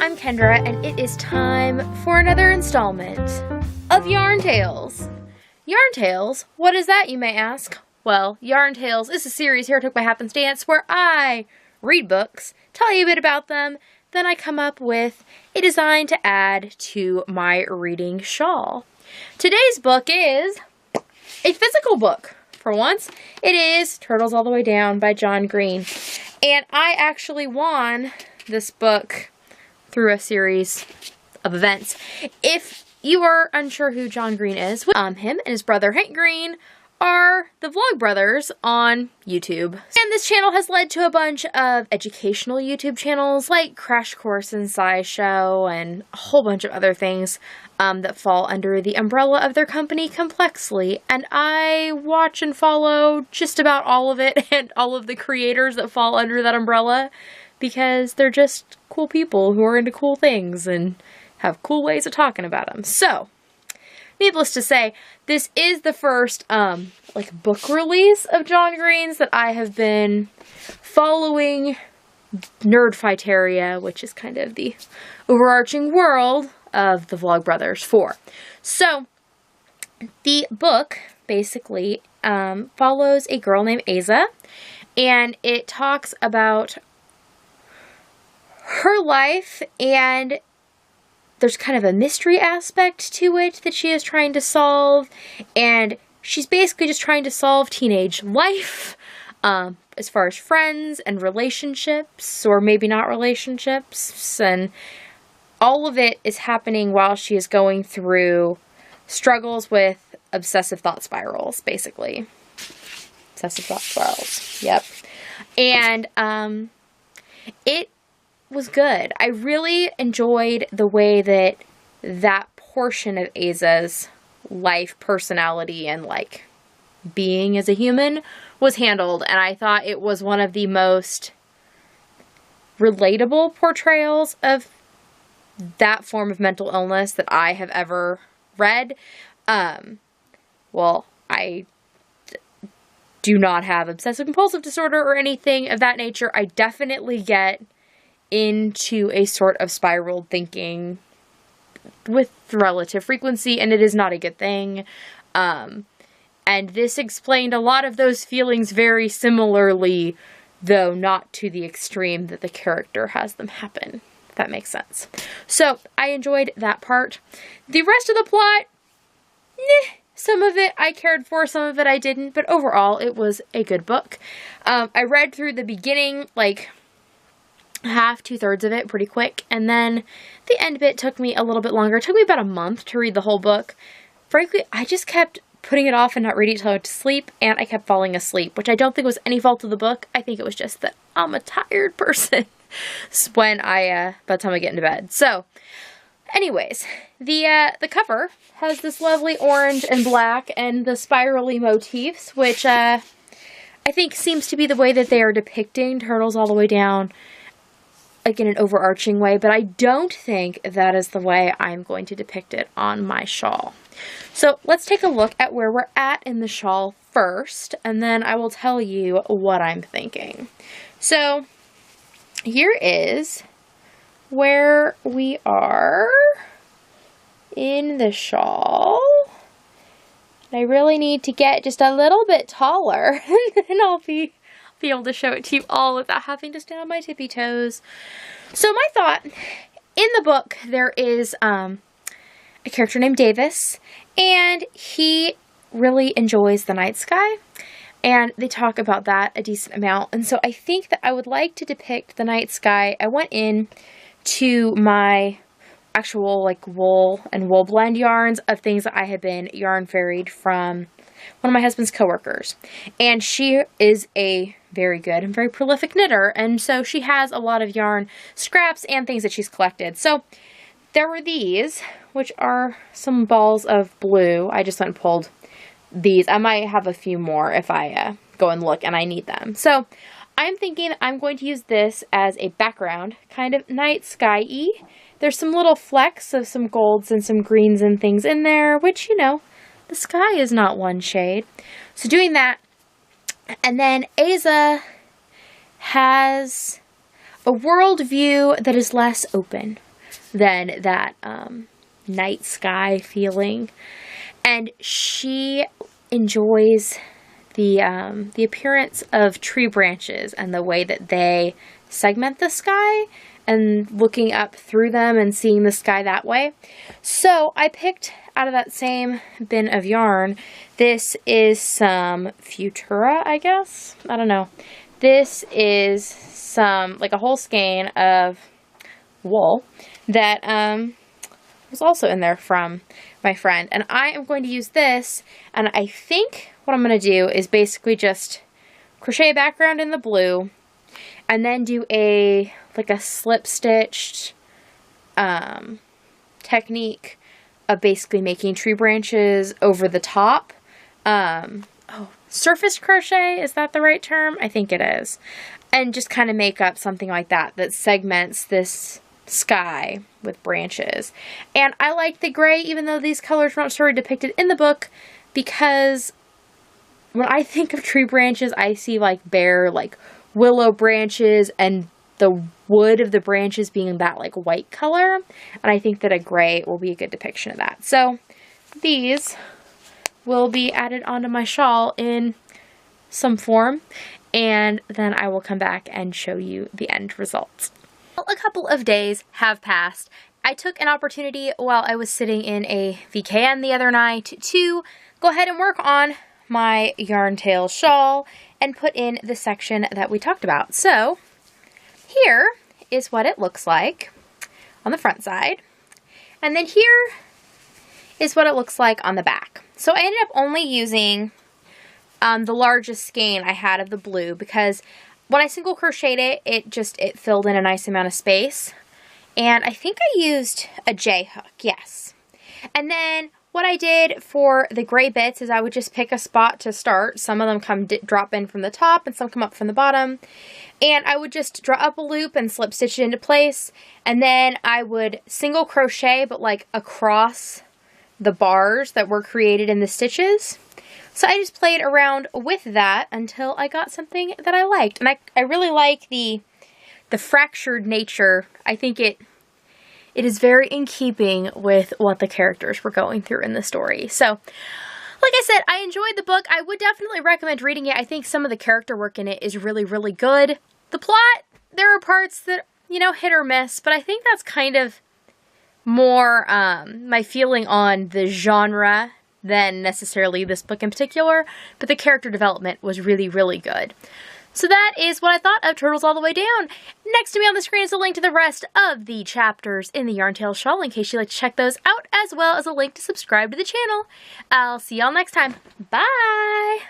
I'm Kendra, and it is time for another installment of Yarn Tales. Yarn Tales? What is that, you may ask? Well, Yarn Tales is a series here at HookedByHappenstance where I read books, tell you a bit about them, then I come up with a design to add to my reading shawl. Today's book is a physical book. For once, it is Turtles All the Way Down by John Green. And I actually won this book through a series of events. If you are unsure who John Green is, him and his brother Hank Green are the Vlog Brothers on YouTube. And this channel has led to a bunch of educational YouTube channels like Crash Course and SciShow and a whole bunch of other things that fall under the umbrella of their company Complexly. And I watch and follow just about all of it and all of the creators that fall under that umbrella because they're just cool people who are into cool things and have cool ways of talking about them. So, needless to say, this is the first, book release of John Green's that I have been following Nerdfighteria, which is kind of the overarching world of the Vlog Brothers for. So, the book basically follows a girl named Aza, and it talks about her life, and there's kind of a mystery aspect to it that she is trying to solve, and she's basically just trying to solve teenage life, as far as friends and relationships, or maybe not relationships, and all of it is happening while she is going through struggles with obsessive thought spirals, basically. Obsessive thought spirals, yep. And, it was good. I really enjoyed the way that portion of Aza's life, personality, and being as a human was handled, and I thought it was one of the most relatable portrayals of that form of mental illness that I have ever read. Well, I do not have obsessive compulsive disorder or anything of that nature. I definitely get into a sort of spiraled thinking with relative frequency, and it is not a good thing. And this explained a lot of those feelings very similarly, though not to the extreme that the character has them happen, if that makes sense. So, I enjoyed that part. The rest of the plot, some of it I cared for, some of it I didn't, but overall, it was a good book. I read through the beginning, half, 2/3 of it pretty quick, and then the end bit took me a little bit longer. It took me about a month to read the whole book. Frankly, I just kept putting it off and not reading it until I went to sleep, and I kept falling asleep, which I don't think was any fault of the book. I think it was just that I'm a tired person by the time I get into bed. So, anyways, the cover has this lovely orange and black and the spirally motifs, which I think seems to be the way that they are depicting Turtles All the Way Down, in an overarching way, but I don't think that is the way I'm going to depict it on my shawl. So let's take a look at where we're at in the shawl first, and then I will tell you what I'm thinking. So here is where we are in the shawl. I really need to get just a little bit taller, and then I'll be able to show it to you all without having to stand on my tippy toes. So my thought, in the book, there is a character named Davis, and he really enjoys the night sky, and they talk about that a decent amount, and so I think that I would like to depict the night sky. I went in to my actual wool and wool blend yarns of things that I had been yarn ferried from one of my husband's coworkers, and she is a very good and very prolific knitter, and so she has a lot of yarn scraps and things that she's collected. So there were these, which are some balls of blue. I just went and pulled these. I might have a few more if I go and look and I need them. So I'm thinking I'm going to use this as a background, kind of night sky-y. There's some little flecks of some golds and some greens and things in there, which, the sky is not one shade. So doing that, and then Aza has a worldview that is less open. than that night sky feeling. And she enjoys the appearance of tree branches and the way that they segment the sky and looking up through them and seeing the sky that way. So I picked out of that same bin of yarn. This is some Futura, I guess. I don't know. This is some, like a whole skein of wool that was also in there from my friend. And I am going to use this, and I think what I'm going to do is basically just crochet a background in the blue and then do like a slip stitched technique of basically making tree branches over the top. Surface crochet, is that the right term? I think it is. And just kind of make up something like that that segments this sky with branches. And I like the gray, even though these colors weren't sort of depicted in the book, because when I think of tree branches, I see like bare, like willow branches and the wood of the branches being that like white color. And I think that a gray will be a good depiction of that. So these will be added onto my shawl in some form, and then I will come back and show you the end results. Well, a couple of days have passed. I took an opportunity while I was sitting in a VKN the other night to go ahead and work on my yarn tail shawl and put in the section that we talked about. So here is what it looks like on the front side, and then here is what it looks like on the back. So I ended up only using the largest skein I had of the blue, because when I single crocheted it, it filled in a nice amount of space. And I think I used a J hook, yes. And then what I did for the gray bits is I would just pick a spot to start. Some of them drop in from the top and some come up from the bottom. And I would just draw up a loop and slip stitch it into place. And then I would single crochet, but like across the bars that were created in the stitches. So I just played around with that until I got something that I liked. And I really like the fractured nature. I think it is very in keeping with what the characters were going through in the story. So, like I said, I enjoyed the book. I would definitely recommend reading it. I think some of the character work in it is really, really good. The plot, there are parts that, you know, hit or miss, but I think that's kind of more my feeling on the genre than necessarily this book in particular, but the character development was really, really good. So that is what I thought of Turtles All the Way Down. Next to me on the screen is a link to the rest of the chapters in the Yarntail Shawl in case you'd like to check those out, as well as a link to subscribe to the channel. I'll see y'all next time. Bye!